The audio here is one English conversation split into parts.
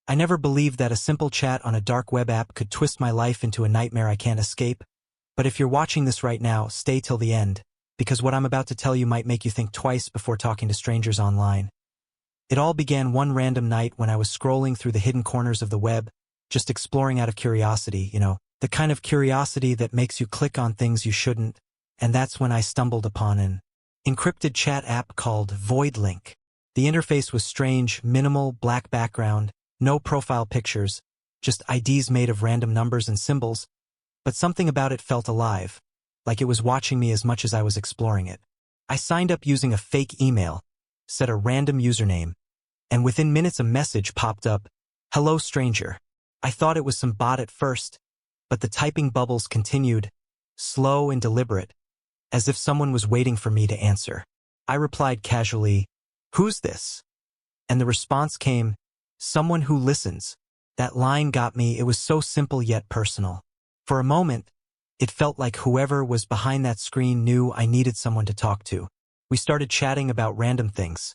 I never believed that a simple chat on a dark web app could twist my life into a nightmare I can't escape. But if you're watching this right now, stay till the end, because what I'm about to tell you might make you think twice before talking to strangers online. It all began one random night when I was scrolling through the hidden corners of the web, just exploring out of curiosity, the kind of curiosity that makes you click on things you shouldn't, and that's when I stumbled upon an encrypted chat app called VoidLink. The interface was strange, minimal, black background, no profile pictures, just IDs made of random numbers and symbols, but something about it felt alive, like it was watching me as much as I was exploring it. I signed up using a fake email, set a random username, and within minutes a message popped up, "Hello, stranger." I thought it was some bot at first, but the typing bubbles continued, slow and deliberate, as if someone was waiting for me to answer. I replied casually, "Who's this?" And the response came, "Someone who listens." That line got me. It was so simple yet personal. For a moment, it felt like whoever was behind that screen knew I needed someone to talk to. We started chatting about random things.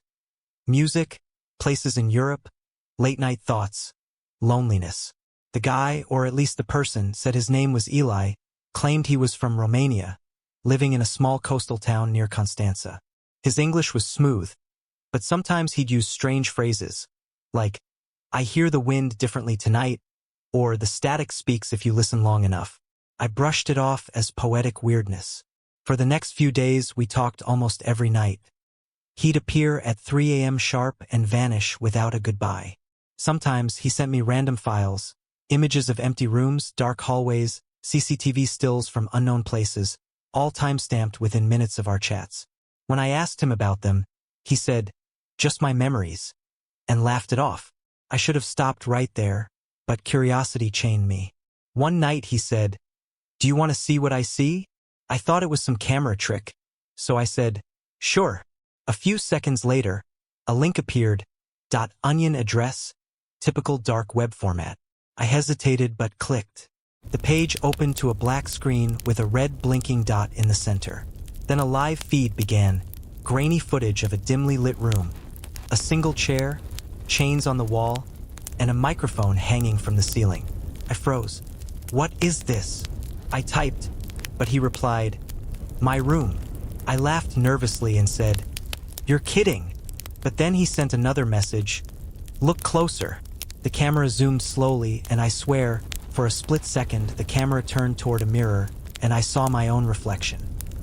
Music, places in Europe, late-night thoughts, loneliness. The guy, or at least the person, said his name was Eli, claimed he was from Romania, living in a small coastal town near Constanța. His English was smooth, but sometimes he'd use strange phrases, like, "I hear the wind differently tonight," or "the static speaks if you listen long enough." I brushed it off as poetic weirdness. For the next few days, we talked almost every night. He'd appear at 3 a.m. sharp and vanish without a goodbye. Sometimes he sent me random files, images of empty rooms, dark hallways, CCTV stills from unknown places, all time-stamped within minutes of our chats. When I asked him about them, he said, "Just my memories," and laughed it off. I should have stopped right there, but curiosity chained me. One night he said, "Do you want to see what I see?" I thought it was some camera trick, so I said, "Sure." A few seconds later, a link appeared, .onion address, typical dark web format. I hesitated but clicked. The page opened to a black screen with a red blinking dot in the center. Then a live feed began, grainy footage of a dimly lit room, a single chair, chains on the wall, and a microphone hanging from the ceiling. I froze. "What is this?" I typed, but he replied, "My room." I laughed nervously and said, "You're kidding." But then he sent another message, "Look closer." The camera zoomed slowly, and I swear, for a split second, the camera turned toward a mirror, and I saw my own reflection.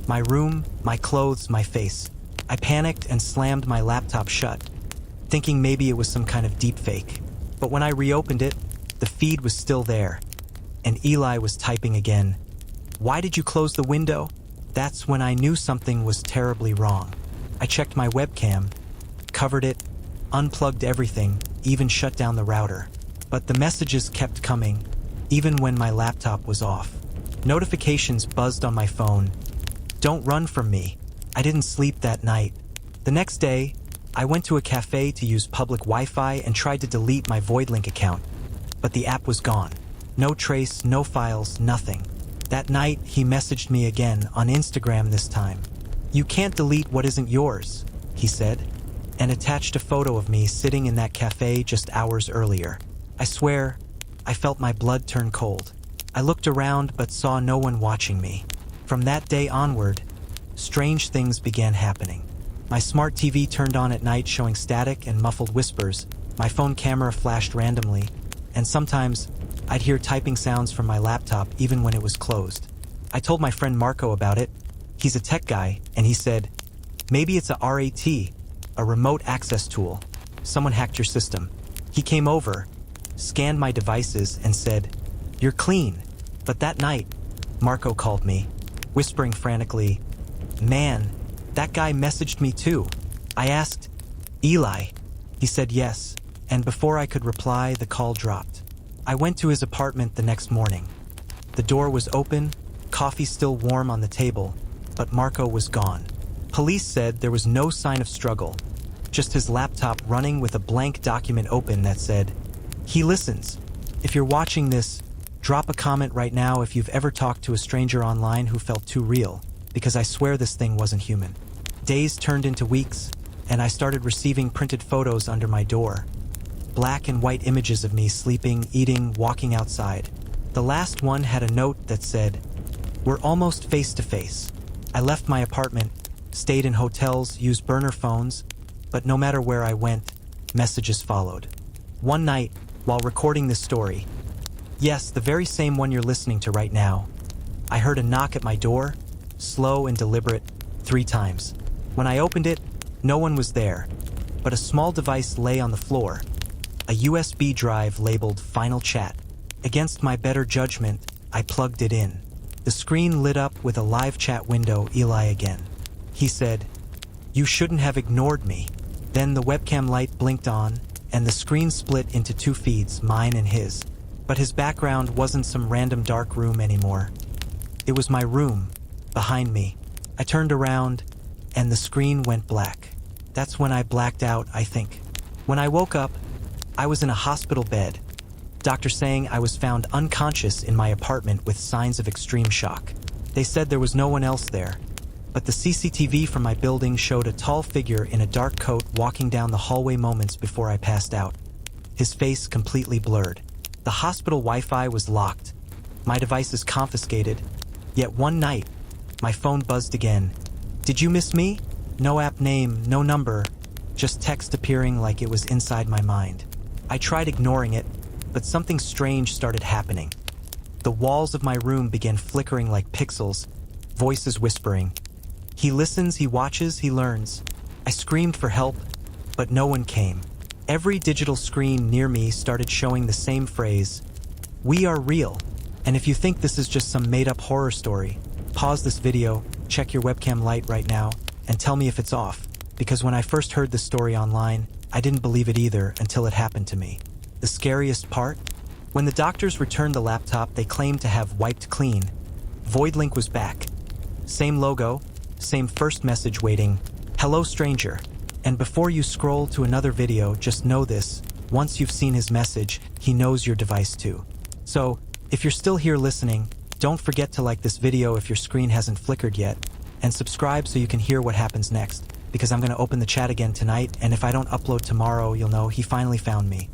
My room, my clothes, my face. I panicked and slammed my laptop shut, thinking maybe it was some kind of deepfake. But when I reopened it, the feed was still there, and Eli was typing again, "Why did you close the window?" That's when I knew something was terribly wrong. I checked my webcam, covered it, unplugged everything, even shut down the router. But the messages kept coming, even when my laptop was off. Notifications buzzed on my phone. "Don't run from me." I didn't sleep that night. The next day, I went to a cafe to use public Wi-Fi and tried to delete my VoidLink account, but the app was gone. No trace, no files, nothing. That night, he messaged me again, on Instagram this time. "You can't delete what isn't yours," he said, and attached a photo of me sitting in that cafe just hours earlier. I swear, I felt my blood turn cold. I looked around but saw no one watching me. From that day onward, strange things began happening. My smart TV turned on at night showing static and muffled whispers, my phone camera flashed randomly, and sometimes I'd hear typing sounds from my laptop even when it was closed. I told my friend Marco about it. He's a tech guy, and he said, "Maybe it's a RAT, a remote access tool. Someone hacked your system." He came over, scanned my devices, and said, "You're clean." But that night, Marco called me, whispering frantically, "Man, that guy messaged me too." I asked, "Eli?" He said yes, and before I could reply, the call dropped. I went to his apartment the next morning. The door was open, coffee still warm on the table, but Marco was gone. Police said there was no sign of struggle, just his laptop running with a blank document open that said, "He listens." If you're watching this, drop a comment right now if you've ever talked to a stranger online who felt too real, because I swear this thing wasn't human. Days turned into weeks, and I started receiving printed photos under my door. black and white images of me sleeping, eating, walking outside. The last one had a note that said, "We're almost face to face." I left my apartment, stayed in hotels, used burner phones, but no matter where I went, messages followed. One night, while recording this story, yes, the very same one you're listening to right now, I heard a knock at my door, slow and deliberate, 3 times. When I opened it, no one was there, but a small device lay on the floor, a USB drive labeled Final Chat. Against my better judgment, I plugged it in. The screen lit up with a live chat window. Eli again. He said, "You shouldn't have ignored me." Then the webcam light blinked on, and the screen split into 2 feeds, mine and his. But his background wasn't some random dark room anymore. It was my room, behind me. I turned around, and the screen went black. That's when I blacked out, I think. When I woke up, I was in a hospital bed. Doctor saying I was found unconscious in my apartment with signs of extreme shock. They said there was no one else there, but the CCTV from my building showed a tall figure in a dark coat walking down the hallway moments before I passed out. His face completely blurred. The hospital Wi-Fi was locked. My devices confiscated. Yet one night, my phone buzzed again. "Did you miss me?" No app name, no number, just text appearing like it was inside my mind. I tried ignoring it, but something strange started happening. The walls of my room began flickering like pixels, voices whispering. "He listens, he watches, he learns." I screamed for help, but no one came. Every digital screen near me started showing the same phrase, "We are real." And if you think this is just some made-up horror story, pause this video, check your webcam light right now, and tell me if it's off, because when I first heard this story online, I didn't believe it either until it happened to me. The scariest part? When the doctors returned the laptop, they claimed to have wiped clean. Void link was back. Same logo, same first message waiting, "Hello stranger." And before you scroll to another video, just know this, once you've seen his message, he knows your device too. So, if you're still here listening, don't forget to like this video if your screen hasn't flickered yet, and subscribe so you can hear what happens next, because I'm going to open the chat again tonight, and if I don't upload tomorrow, you'll know he finally found me.